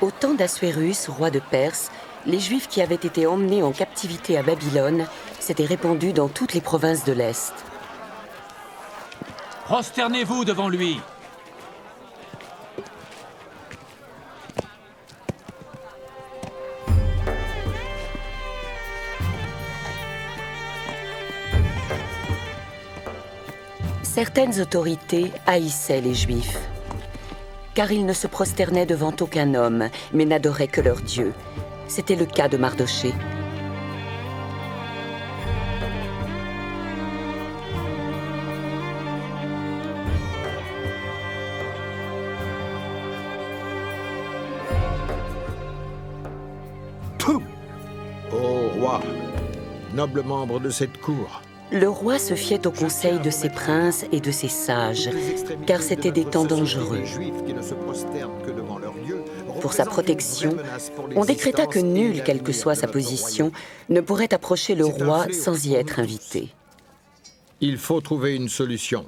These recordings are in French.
Au temps d'Assuérus, roi de Perse, les Juifs qui avaient été emmenés en captivité à Babylone s'étaient répandus dans toutes les provinces de l'Est. Prosternez-vous devant lui! Certaines autorités haïssaient les Juifs, car ils ne se prosternaient devant aucun homme, mais n'adoraient que leur Dieu. C'était le cas de Mardochée. Ô roi, noble membre de cette cour, Le roi se fiait au conseil de ses princes et de ses sages, car c'étaient des temps dangereux. Pour sa protection, on décréta que nul, quelle que soit sa position, ne pourrait approcher le roi sans y être invité. Il faut trouver une solution.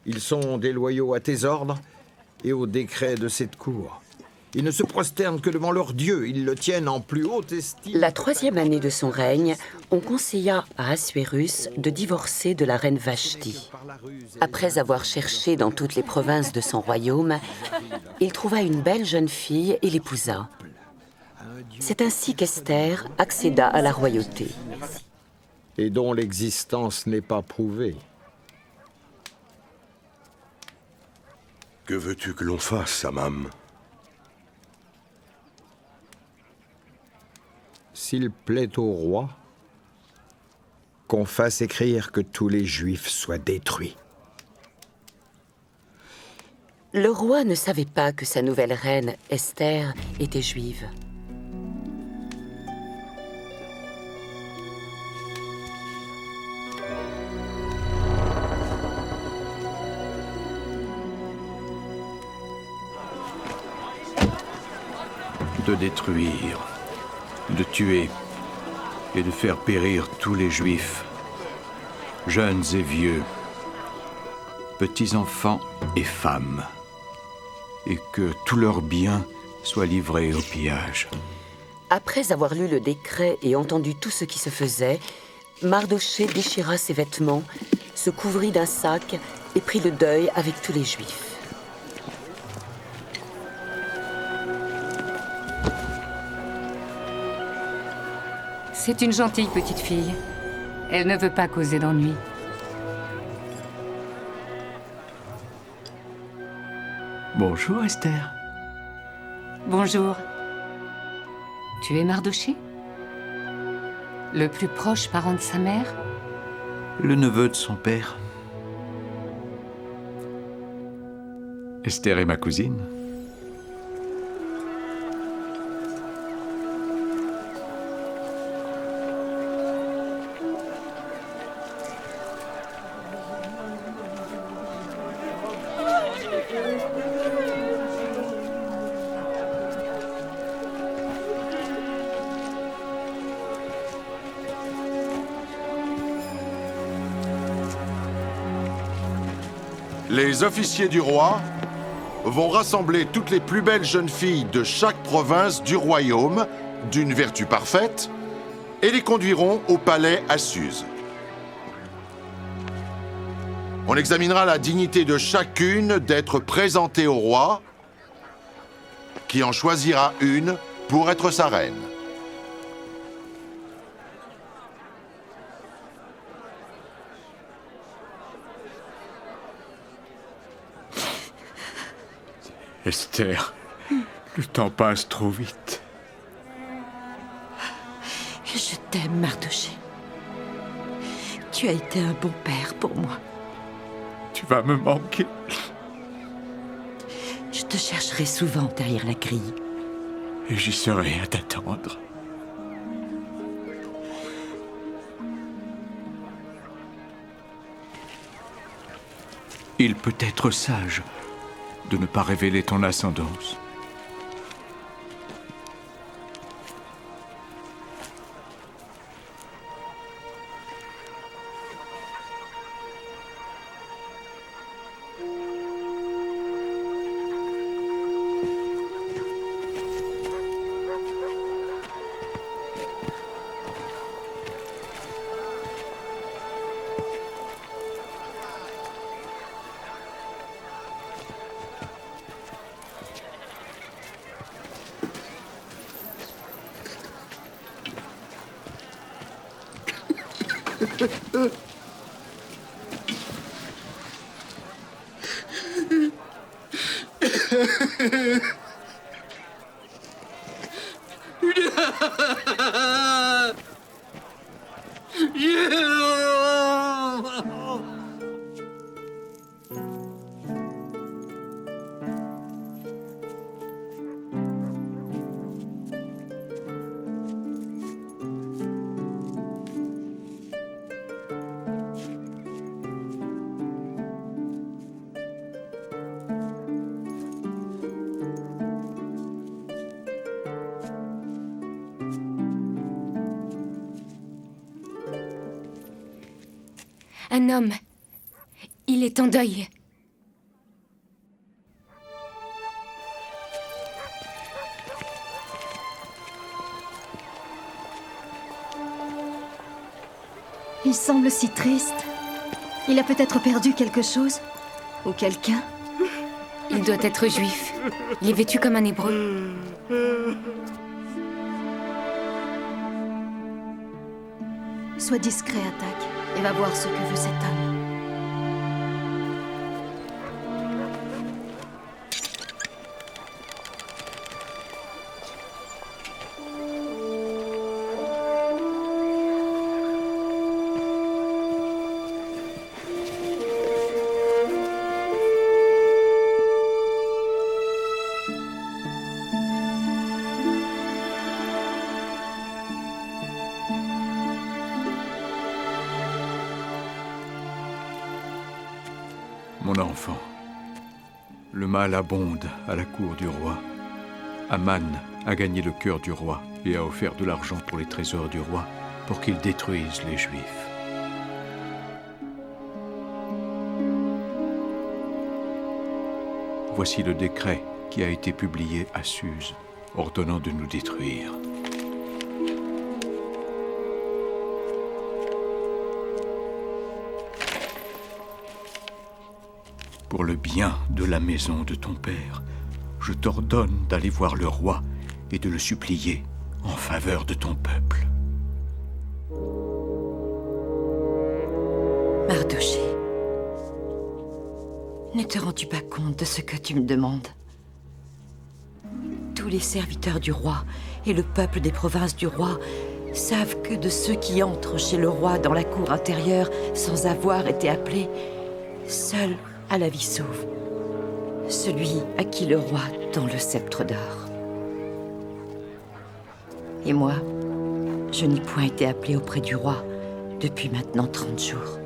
Ils sont déloyaux à tes ordres et aux décrets de cette cour. Ils ne se prosternent que devant leur Dieu, ils le tiennent en plus haute estime. La 3e année de son règne, on conseilla à Assuérus de divorcer de la reine Vashti. Après avoir cherché dans toutes les provinces de son royaume, il trouva une belle jeune fille et l'épousa. C'est ainsi qu'Esther accéda à la royauté. Et dont l'existence n'est pas prouvée. Que veux-tu que l'on fasse, Amam? S'il plaît au roi, qu'on fasse écrire que tous les Juifs soient détruits. Le roi ne savait pas que sa nouvelle reine, Esther, était juive. De détruire, de tuer et de faire périr tous les Juifs, jeunes et vieux, petits-enfants et femmes, et que tous leurs biens soient livrés au pillage. Après avoir lu le décret et entendu tout ce qui se faisait, Mardochée déchira ses vêtements, se couvrit d'un sac et prit le deuil avec tous les Juifs. C'est une gentille petite fille. Elle ne veut pas causer d'ennui. Bonjour, Esther. Bonjour. Tu es Mardochée? Le plus proche parent de sa mère? Le neveu de son père. Esther est ma cousine. Les officiers du roi vont rassembler toutes les plus belles jeunes filles de chaque province du royaume, d'une vertu parfaite, et les conduiront au palais à Suse. On examinera la dignité de chacune d'être présentée au roi, qui en choisira une pour être sa reine. Esther, le temps passe trop vite. Je t'aime, Mardochée. Tu as été un bon père pour moi. Tu vas me manquer. Je te chercherai souvent derrière la grille. Et j'y serai à t'attendre. Il peut être sage de ne pas révéler ton ascendance. Un homme. Il est en deuil. Il semble si triste. Il a peut-être perdu quelque chose. Ou quelqu'un. Il doit être juif. Il est vêtu comme un hébreu. Sois discret, Attaque, et va voir ce que veut cet homme. Mon enfant, le mal abonde à la cour du roi. Aman a gagné le cœur du roi et a offert de l'argent pour les trésors du roi pour qu'il détruise les Juifs. Voici le décret qui a été publié à Suse, ordonnant de nous détruire. Pour le bien de la maison de ton père, je t'ordonne d'aller voir le roi et de le supplier en faveur de ton peuple. Mardochée, ne te rends-tu pas compte de ce que tu me demandes? Tous les serviteurs du roi et le peuple des provinces du roi savent que de ceux qui entrent chez le roi dans la cour intérieure sans avoir été appelés, seul a la vie sauve, celui à qui le roi tend le sceptre d'or. Et moi, je n'ai point été appelée auprès du roi depuis maintenant 30 jours.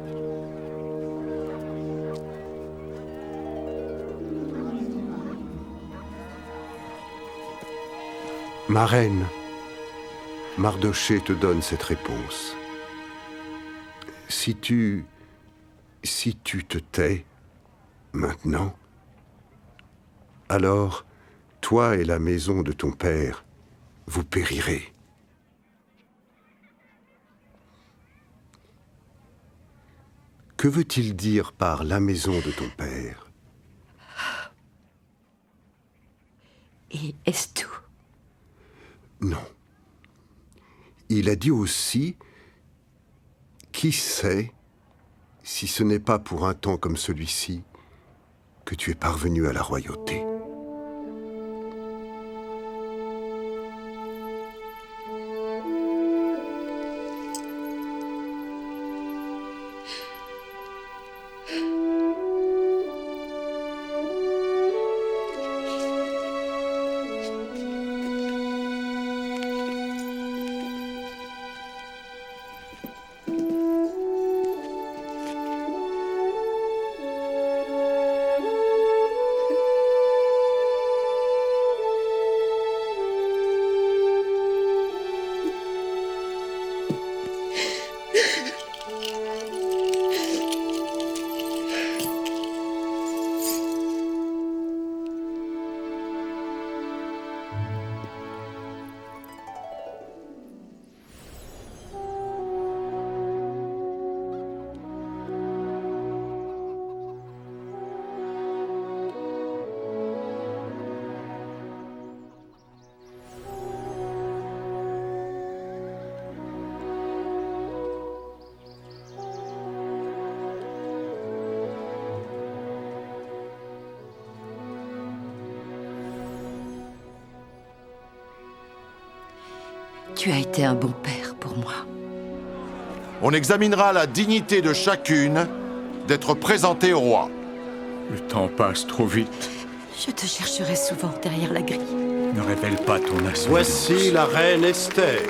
Ma reine, Mardochée te donne cette réponse. Si tu te tais, maintenant, alors, toi et la maison de ton père, vous périrez. Que veut-il dire par la maison de ton père? Et est-ce tout? Non. Il a dit aussi, qui sait, si ce n'est pas pour un temps comme celui-ci, que tu es parvenu à la royauté. Tu as été un bon père pour moi. On examinera la dignité de chacune d'être présentée au roi. Le temps passe trop vite. Je te chercherai souvent derrière la grille. Ne révèle pas ton ascendance. Voici la reine Esther.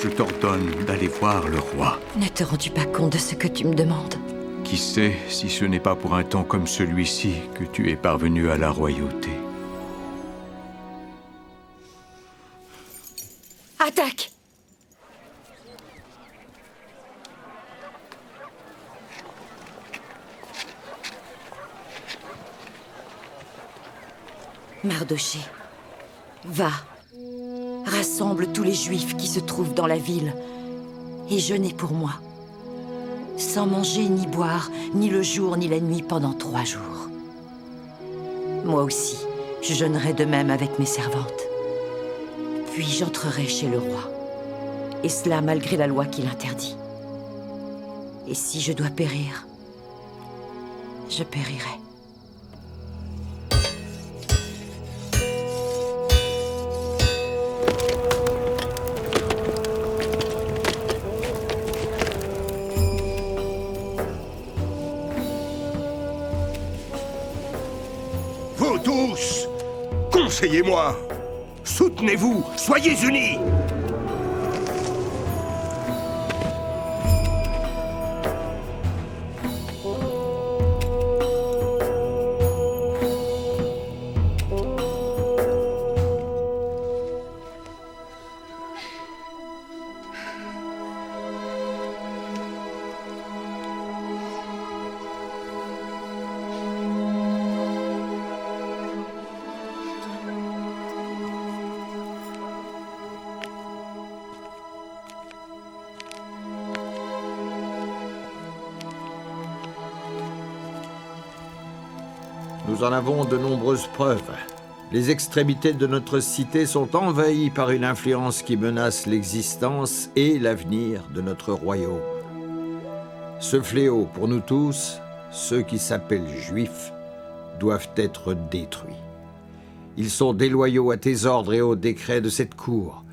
Je t'ordonne d'aller voir le roi. Ne te rends-tu pas compte de ce que tu me demandes? Qui sait si ce n'est pas pour un temps comme celui-ci que tu es parvenu à la royauté. Attaque! Mardoché, va, rassemble tous les Juifs qui se trouvent dans la ville et jeûnez pour moi, sans manger ni boire, ni le jour ni la nuit pendant 3 jours. Moi aussi, je jeûnerai de même avec mes servantes. Puis j'entrerai chez le roi, et cela malgré la loi qui l'interdit. Et si je dois périr, je périrai. Vous tous, conseillez-moi. Soutenez-vous, soyez unis. Nous en avons de nombreuses preuves. Les extrémités de notre cité sont envahies par une influence qui menace l'existence et l'avenir de notre royaume. Ce fléau, pour nous tous, ceux qui s'appellent Juifs, doivent être détruits. Ils sont déloyaux à tes ordres et aux décrets de cette cour,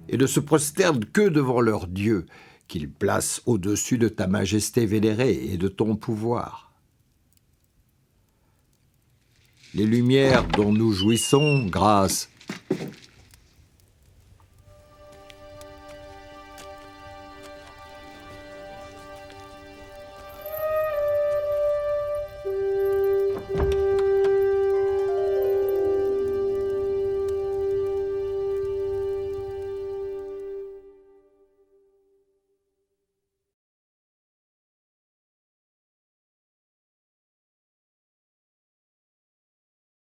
et ne se prosternent que devant leur Dieu, qu'ils placent au-dessus de ta majesté vénérée et de ton pouvoir. Les lumières dont nous jouissons grâce